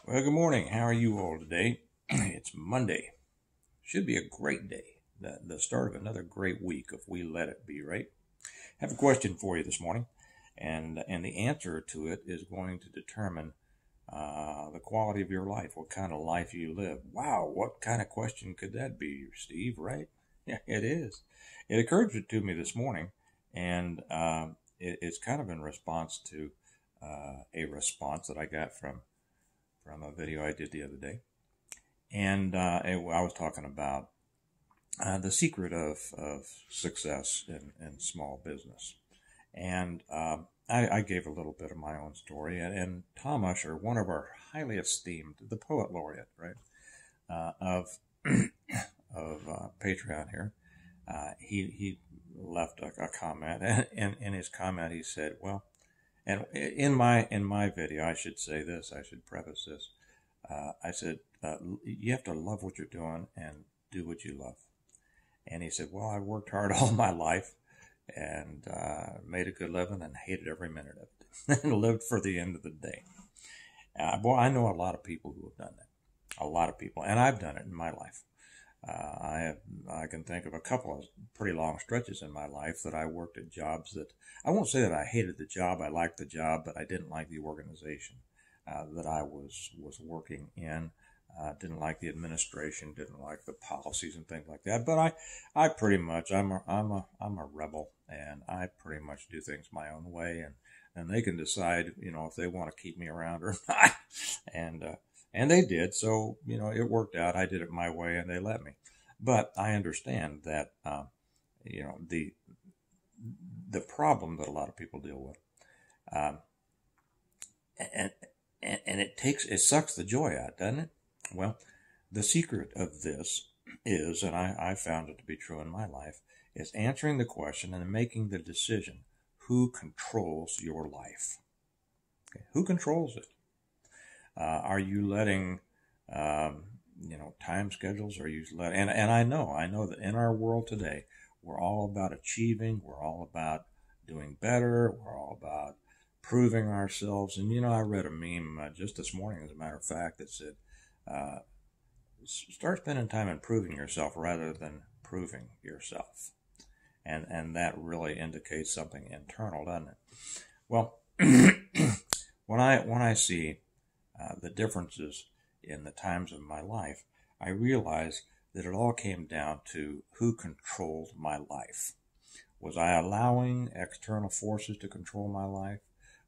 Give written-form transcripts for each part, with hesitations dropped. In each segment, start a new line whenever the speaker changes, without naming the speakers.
Well, good morning. How are you all today? It's Monday. Should be a great day. The start of another great week if we let it be, right? I have a question for you this morning, and the answer to it is going to determine the quality of your life, what kind of life you live. Wow, what kind of question could that be, Steve, right? Yeah, it is. It occurred to me this morning, and it's kind of in response to a response that I got from a video I did the other day. And I was talking about the secret of success in small business. And I gave a little bit of my own story. And Tom Usher, one of our highly esteemed, the poet laureate, right, of Patreon here, he left a comment. And in his comment, he said, well, and in my video, I should say this. I should preface this. I said, you have to love what you're doing and do what you love. And he said, well, I worked hard all my life and made a good living and hated every minute of it and lived for the end of the day. Boy, I know a lot of people who have done that. A lot of people. And I've done it in my life. I can think of a couple of pretty long stretches in my life that I worked at jobs that I won't say that I hated the job. I liked the job, but I didn't like the organization that I was working in. Didn't like the administration. Didn't like the policies and things like that. But I pretty much I'm a rebel, and I pretty much do things my own way, and they can decide if they want to keep me around or not. And they did, so, it worked out. I did it my way, and they let me. But I understand that, the problem that a lot of people deal with, and it sucks the joy out, doesn't it? Well, the secret of this is, and I found it to be true in my life, is answering the question and making the decision: who controls your life? Okay. Who controls it? Are you letting, time schedules? Are you letting, and I know that in our world today, we're all about achieving. We're all about doing better. We're all about proving ourselves. And, I read a meme just this morning, as a matter of fact, that said, start spending time improving yourself rather than proving yourself. And that really indicates something internal, doesn't it? Well, when I see the differences in the times of my life, I realized that it all came down to who controlled my life. Was I allowing external forces to control my life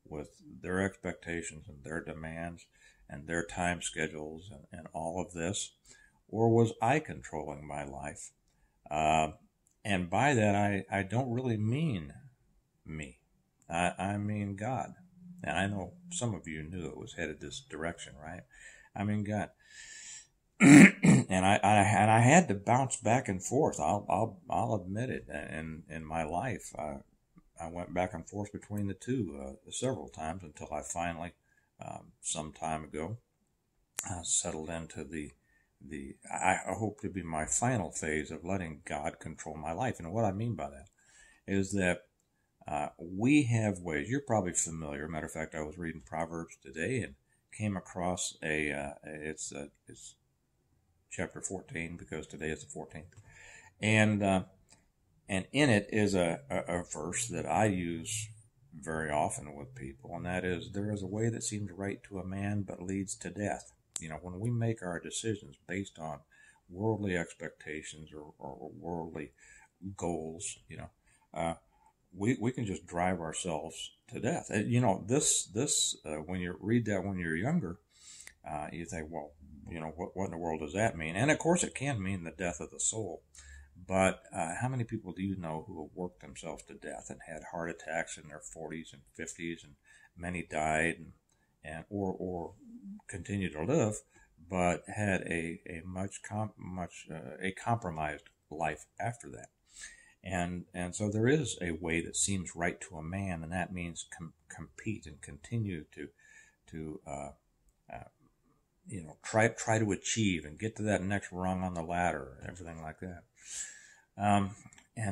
with their expectations and their demands and their time schedules and all of this? Or was I controlling my life? And by that, I don't really mean me. I mean God. And I know some of you knew it was headed this direction, right? I mean, God. and I had to bounce back and forth. I'll admit it. In my life, I went back and forth between the two several times until I finally, some time ago, settled into I hope to be my final phase of letting God control my life. And what I mean by that is that we have ways. You're probably familiar. Matter of fact, I was reading Proverbs today and came across it's chapter 14, because today is the 14th, and in it is a verse that I use very often with people, and that is, there is a way that seems right to a man but leads to death. When we make our decisions based on worldly expectations or worldly goals, we can just drive ourselves to death. This when you read that when you're younger, you think, well, what in the world does that mean? And of course, it can mean the death of the soul. But how many people do you know who have worked themselves to death and had heart attacks in their 40s and 50s, and many died, or continue to live, but had a much compromised life after that? And so there is a way that seems right to a man, and that means compete and continue to try to achieve and get to that next rung on the ladder and everything like that. And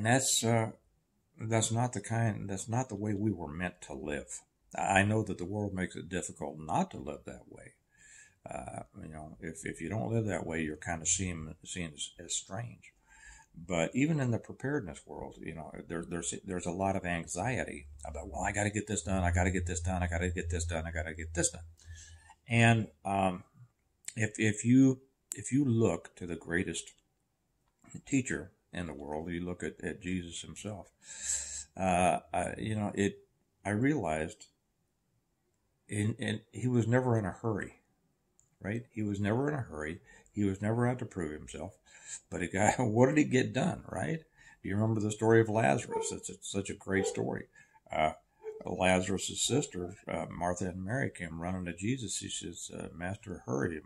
that's not the way we were meant to live. I know that the world makes it difficult not to live that way. If you don't live that way, you're kind of seen as strange. But even in the preparedness world, there's a lot of anxiety about, well, I got to get this done, I got to get this done, I got to get this done, I got to get this done. And if you look to the greatest teacher in the world, you look at Jesus himself. I realized he was never in a hurry, right? He was never in a hurry. He was never out to prove himself. But what did he get done, right? Do you remember the story of Lazarus? It's such a great story. Lazarus' sister, Martha and Mary, came running to Jesus. She says, Master, hurry.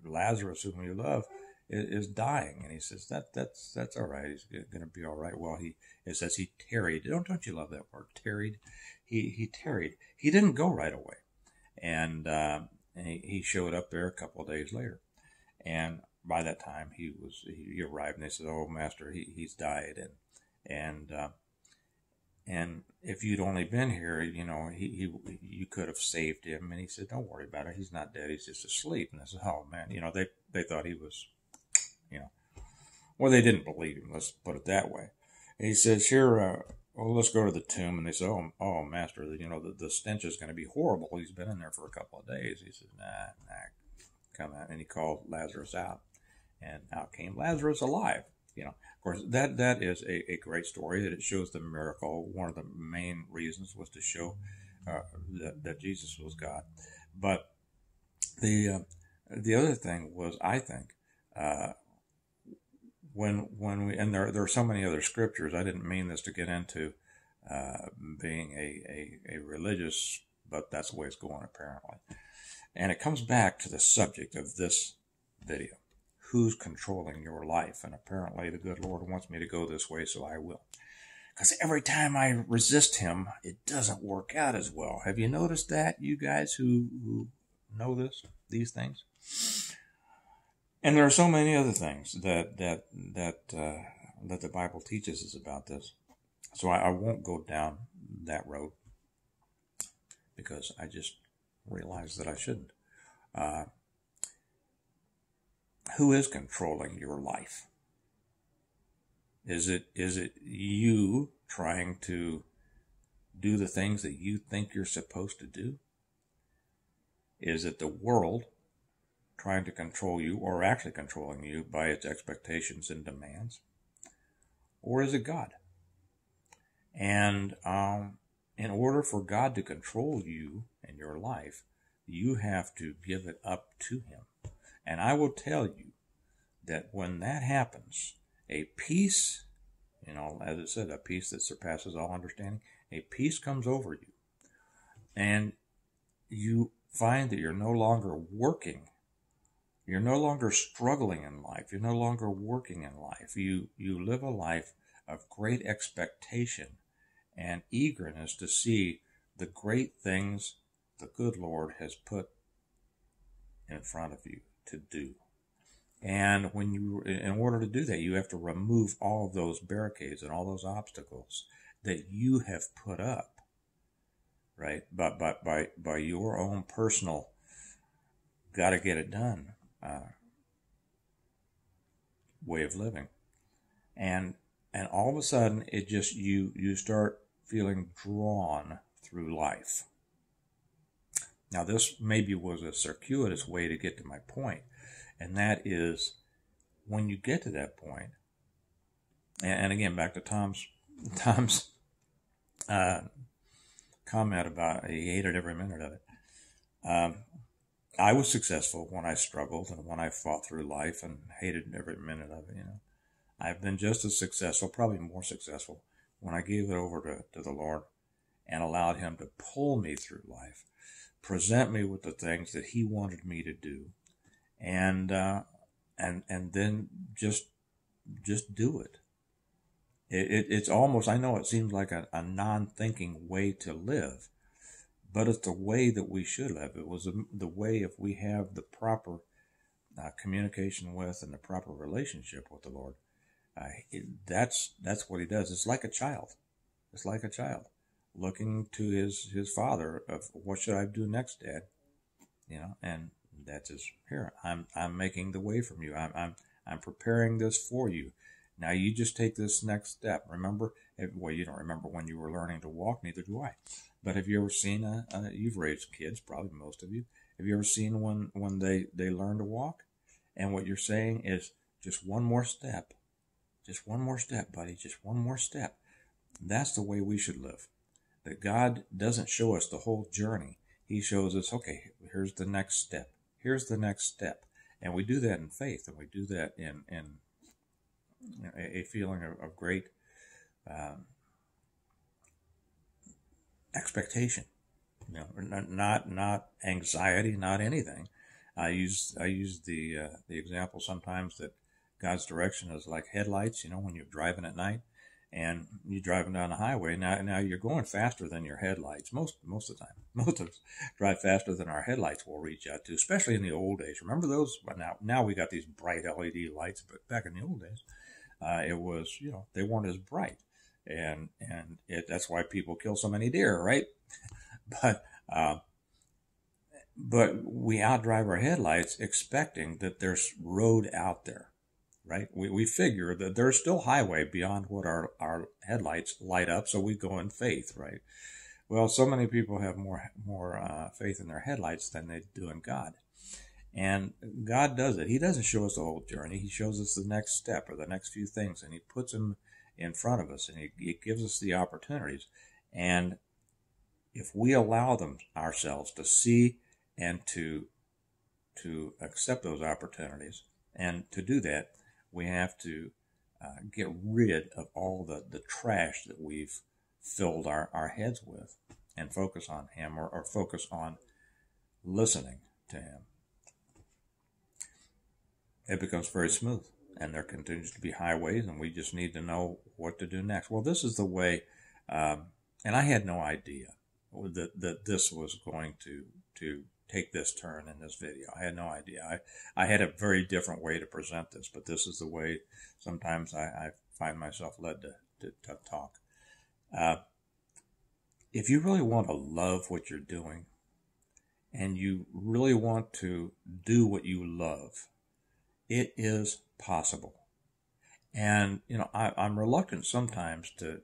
Lazarus, whom you love, is dying. And he says, that's all right. He's going to be all right. Well, it says he tarried. Don't you love that word, tarried? He tarried. He didn't go right away. And he showed up there a couple of days later. And by that time, he arrived, and they said, "Oh, Master, he's died." And if you'd only been here, you could have saved him. And he said, "Don't worry about it. He's not dead. He's just asleep." And I said, "Oh man, they thought he was, well, they didn't believe him. Let's put it that way." And he says, "Here, well, let's go to the tomb." And they said, "Oh, Master, the stench is going to be horrible. He's been in there for a couple of days." He says, "Nah, come out." And he called Lazarus out, and out came Lazarus alive. Of course, that is a great story. That it shows the miracle. One of the main reasons was to show that Jesus was God. But the other thing was, I think, when we, and there are so many other scriptures. I didn't mean this to get into being a religious, but that's the way it's going apparently. And it comes back to the subject of this video. Who's controlling your life? And apparently the good Lord wants me to go this way, so I will. Because every time I resist him, it doesn't work out as well. Have you noticed that, you guys who know these things? And there are so many other things that the Bible teaches us about this. So I won't go down that road because I just realized that I shouldn't. Who is controlling your life? Is it you trying to do the things that you think you're supposed to do? Is it the world trying to control you, or actually controlling you by its expectations and demands? Or is it God? And in order for God to control you and your life, you have to give it up to him. And I will tell you that when that happens, a peace, as it said, a peace that surpasses all understanding, a peace comes over you. And you find that you're no longer working. You're no longer struggling in life. You're no longer working in life. You live a life of great expectation and eagerness to see the great things the good Lord has put in front of you to do. And in order to do that, you have to remove all of those barricades and all those obstacles that you have put up, right? But by your own personal, got to get it done way of living, and all of a sudden it just you start feeling drawn through life. Now, this maybe was a circuitous way to get to my point, and that is when you get to that point, and again, back to Tom's comment about he hated every minute of it. I was successful when I struggled and when I fought through life and hated every minute of it. I've been just as successful, probably more successful, when I gave it over to the Lord and allowed him to pull me through life, present me with the things that he wanted me to do, and then just do it. It's almost, I know it seems like a non-thinking way to live, but it's the way that we should live. It was the way, if we have the proper communication with and the proper relationship with the Lord, that's what he does. It's like a child. It's like a child looking to his father of, what should I do next, Dad? And That is, here, I'm making the way from you. I'm preparing this for you. Now you just take this next step. Remember, well, you don't remember when you were learning to walk, neither do I. But have you ever seen you've raised kids, probably most of you. Have you ever seen when they learn to walk? And what you're saying is just one more step. Just one more step, buddy. Just one more step. That's the way we should live. That God doesn't show us the whole journey. He shows us, okay, here's the next step. Here's the next step. And we do that in faith, and we do that in a feeling of great expectation. Not anxiety, not anything. I use the example sometimes that God's direction is like headlights. When you're driving at night and you're driving down the highway. Now you're going faster than your headlights most of the time. Most of us drive faster than our headlights will reach out to, especially in the old days. Remember those? Now we got these bright LED lights, but back in the old days, it was they weren't as bright, and that's why people kill so many deer, right? But we outdrive our headlights expecting that there's road out there, right? We figure that there's still highway beyond what our headlights light up, so we go in faith, right? Well, so many people have more faith in their headlights than they do in God. And God does it. He doesn't show us the whole journey. He shows us the next step or the next few things, and he puts them in front of us, and he gives us the opportunities. And if we allow them ourselves to see and to accept those opportunities, and to do that, we have to get rid of all the trash that we've filled our heads with, and focus on him, or focus on listening to him. It becomes very smooth, and there continues to be highways, and we just need to know what to do next. Well, this is the way, and I had no idea that this was going to take this turn in this video. I had no idea. I had a very different way to present this, but this is the way sometimes I find myself led to talk. If you really want to love what you're doing, and you really want to do what you love, it is possible. And, I'm reluctant sometimes to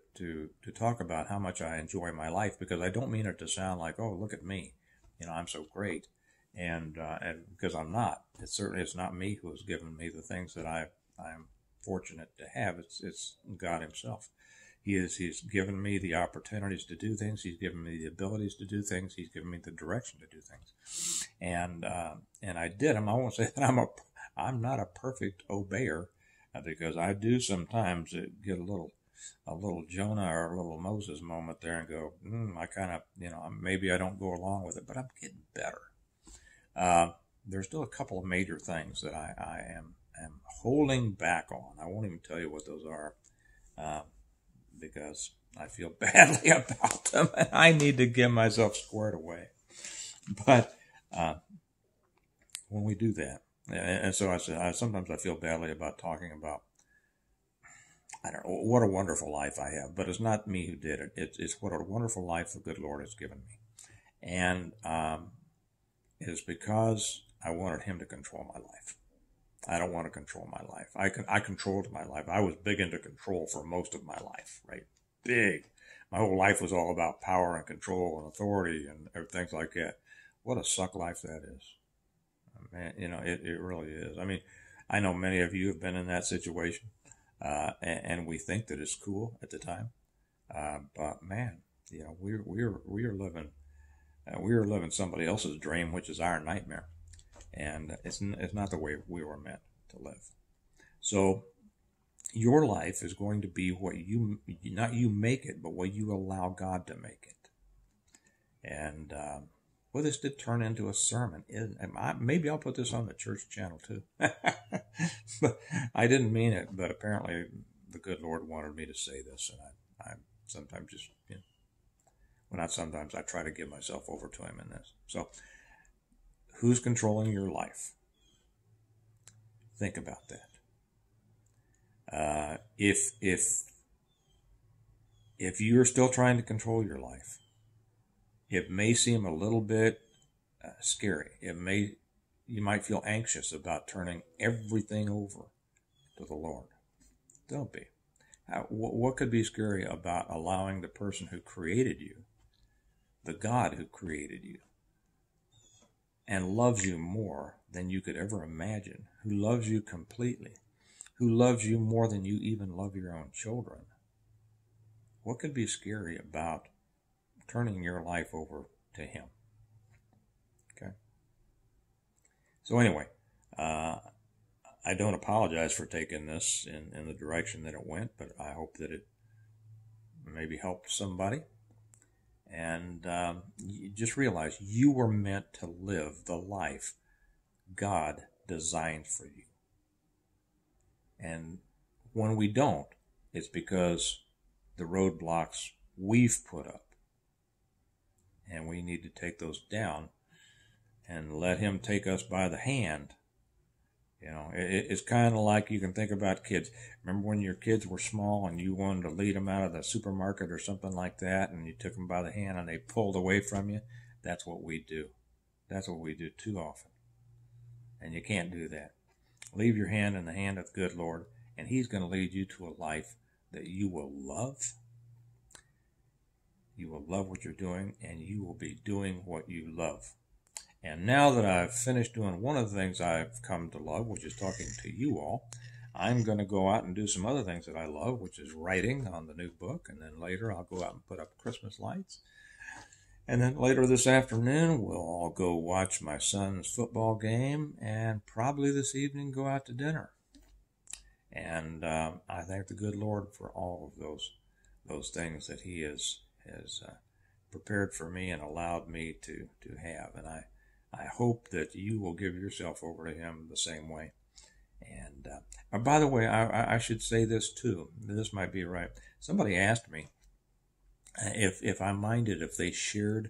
talk about how much I enjoy my life, because I don't mean it to sound like, oh, look at me, I'm so great. And because I'm not. It's not me who has given me the things that I'm fortunate to have. It's God himself. He's given me the opportunities to do things. He's given me the abilities to do things. He's given me the direction to do things. And I did them. I won't say that I'm not a perfect obeyer, because I do sometimes get a little Jonah or a little Moses moment there and go, I kind of, maybe I don't go along with it, but I'm getting better. There's still a couple of major things that I am holding back on. I won't even tell you what those are, because I feel badly about them, and I need to get myself squared away. But when we do that, and so sometimes I feel badly about talking about, I don't know, what a wonderful life I have, but it's not me who did it. It's what a wonderful life the good Lord has given me. And it is because I wanted him to control my life. I don't want to control my life. I controlled my life. I was big into control for most of my life, right? Big. My whole life was all about power and control and authority and things like that. What a suck life that is. Man, it really is. I mean, I know many of you have been in that situation, and we think that it's cool at the time. But man, we are living somebody else's dream, which is our nightmare. And it's not the way we were meant to live. So your life is going to be what not you make it, but what you allow God to make it. And well, this did turn into a sermon. Maybe I'll put this on the church channel too. But I didn't mean it, but apparently the good Lord wanted me to say this, and I sometimes just, well, not sometimes, I try to give myself over to him in this. So, who's controlling your life? Think about that. If you're still trying to control your life, it may seem a little bit scary. It may you might feel anxious about turning everything over to the Lord. Don't be. What could be scary about allowing the person who created you, the God who created you, and loves you more than you could ever imagine, who loves you completely, who loves you more than you even love your own children? What could be scary about turning your life over to Him? Okay. So anyway, I don't apologize for taking this in the direction that it went, but I hope that it maybe helped somebody. And you just realize you were meant to live the life God designed for you. And when we don't, it's because the roadblocks we've put up. And we need to take those down and let Him take us by the hand. You know, it's kind of like you can think about kids. Remember when your kids were small and you wanted to lead them out of the supermarket or something like that, and you took them by the hand and they pulled away from you? That's what we do. That's what we do too often. And you can't do that. Leave your hand in the hand of the good Lord, and He's going to lead you to a life that you will love. You will love what you're doing, and you will be doing what you love. And now that I've finished doing one of the things I've come to love, which is talking to you all, I'm going to go out and do some other things that I love, which is writing on the new book. And then later I'll go out and put up Christmas lights. And then later this afternoon, we'll all go watch my son's football game, and probably this evening go out to dinner. And I thank the good Lord for all of those things that He has prepared for me and allowed me to have. And I hope that you will give yourself over to Him the same way. And by the way, I should say this too. This might be right. Somebody asked me if I minded if they shared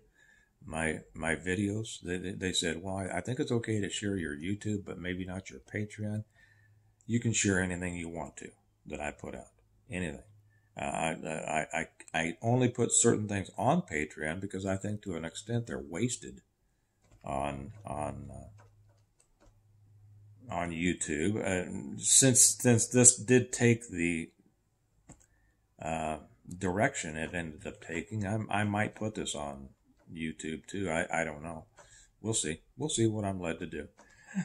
my videos. They said, well, I think it's okay to share your YouTube, but maybe not your Patreon. You can share anything you want to that I put out. Anything. I only put certain things on Patreon because I think to an extent they're wasted on YouTube. Since this did take the direction it ended up taking, I might put this on YouTube too. I don't know. We'll see. We'll see what I'm led to do.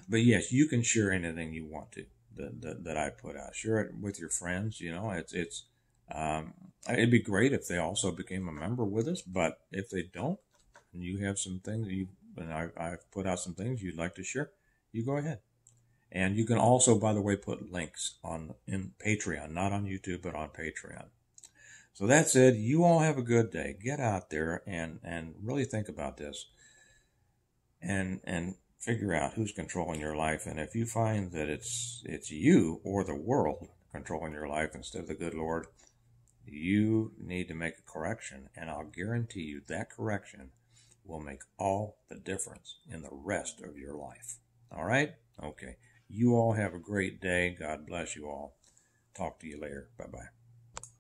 But yes, you can share anything you want to that I put out. Share it with your friends. You know, it'd be great if they also became a member with us. But if they don't, and you have some things and I've put out some things you'd like to share, you go ahead. And you can also, by the way, put links in Patreon, not on YouTube, but on Patreon. So that said, you all have a good day. Get out there and really think about this and figure out who's controlling your life. And if you find that it's you or the world controlling your life instead of the good Lord, you need to make a correction. And I'll guarantee you that correction will make all the difference in the rest of your life. All right? Okay. You all have a great day. God bless you all. Talk to you later. Bye-bye.